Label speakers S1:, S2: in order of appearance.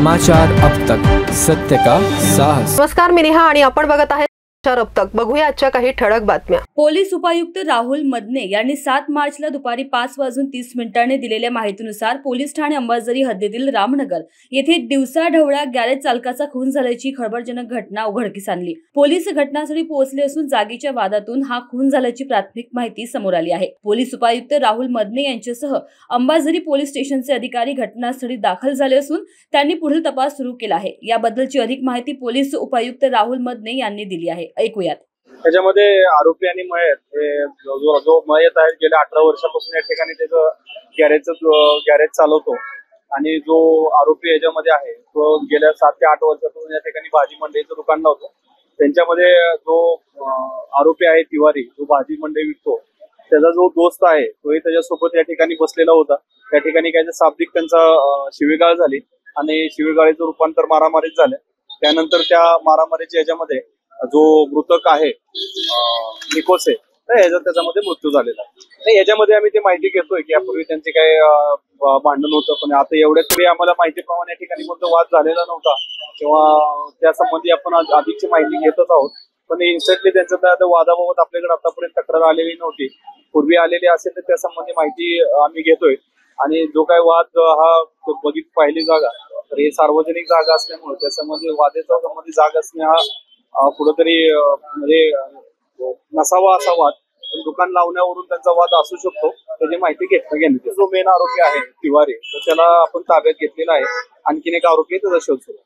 S1: समाचार अब तक, सत्य का साहस।
S2: नमस्कार, मी नेहा आणि आपण बघत आहे समाचार अब तक। बघूया आजच्या काही ठळक बातम्या।
S3: पोलीस उपायुक्त राहुल मदने यांनी 7 मार्चला दुपारी 5:30 दिलेल्या माहितीनुसार पोलीस ठाणे अंबाझरी हद्दीतील रामनगर येथे दिवसाढवळ्या गॅरेज चालकाचा खून झाल्याची खळबळजनक घटना उघडकीस आणली। पोलीस घटनास्थळी पोहोचले असून जागीच्या वादातून हा खून झाल्याची प्राथमिक माहिती समोर आली आहे। पोलीस उपायुक्त राहुल मदने यांच्यासह अंबाझरी पोलीस स्टेशनचे अधिकारी घटनास्थळी दाखल झाले असून त्यांनी पुढील तपास सुरू केला आहे। याबद्दलची अधिक माहिती पोलीस उपायुक्त राहुल मदने यांनी दिली आहे। ऐकूयात।
S4: त्याच्यामध्ये आरोपी आणि मयत जो मयत आहे गेल्या 18 वर्षापासून या ठिकाणी त्याचं गॅरेज चालवतो आणि जो आरोपी याच्यामध्ये आहे तो गेल्या 7 ते 8 वर्षापासून या ठिकाणी भाजी मंडईचं दुकान लावतो। त्यांच्यामध्ये जो आरोपी आहे तिवारी, जो भाजी मंडई विकतो, त्याचा जो दोस्त आहे तोही त्याच्यासोबत या ठिकाणी बसलेला होता। त्या ठिकाणी काय शाब्दिक त्यांचा शिवीगाळ झाली आणि शिवीगाळीचं रूपांतर मारामारीत झालं। त्यानंतर त्या मारामारीच्या याच्यामध्ये जो मृतक आहे निकोसे, तर त्याच्यामध्ये मृत्यू झालेला आहे। याच्यामध्ये आम्ही ते माहिती घेतोय की यापूर्वी त्यांचे काय भांडण होतं, पण आता एवढ्या तरी आम्हाला माहितीप्रमाणे या ठिकाणी कोणता वाद झालेला नव्हता किंवा त्या संबंधी आपण अधिकची माहिती घेतच आहोत। पण इन्स्टंटली त्यांच्या वादाबाबत आपल्याकडे आतापर्यंत तक्रार आलेली नव्हती। पूर्वी आलेली असेल तर त्या संबंधी माहिती आम्ही घेतोय आणि जो काय वाद हा पाहिली जागा, तर हे सार्वजनिक जागा असल्यामुळे त्या संबंधी वादेचा संबंधी जागा असणे हा कुठेतरी म्हणजे नसावा असा वाद, दुकान लावण्यावरून त्यांचा वाद असू शकतो, त्याची माहिती घेण्यात। जो मेन आरोपी आहे तिवारी, तर त्याला आपण ताब्यात घेतलेला आहे। आणखीन एक आरोपी त्याचा शोध सुरू आहे।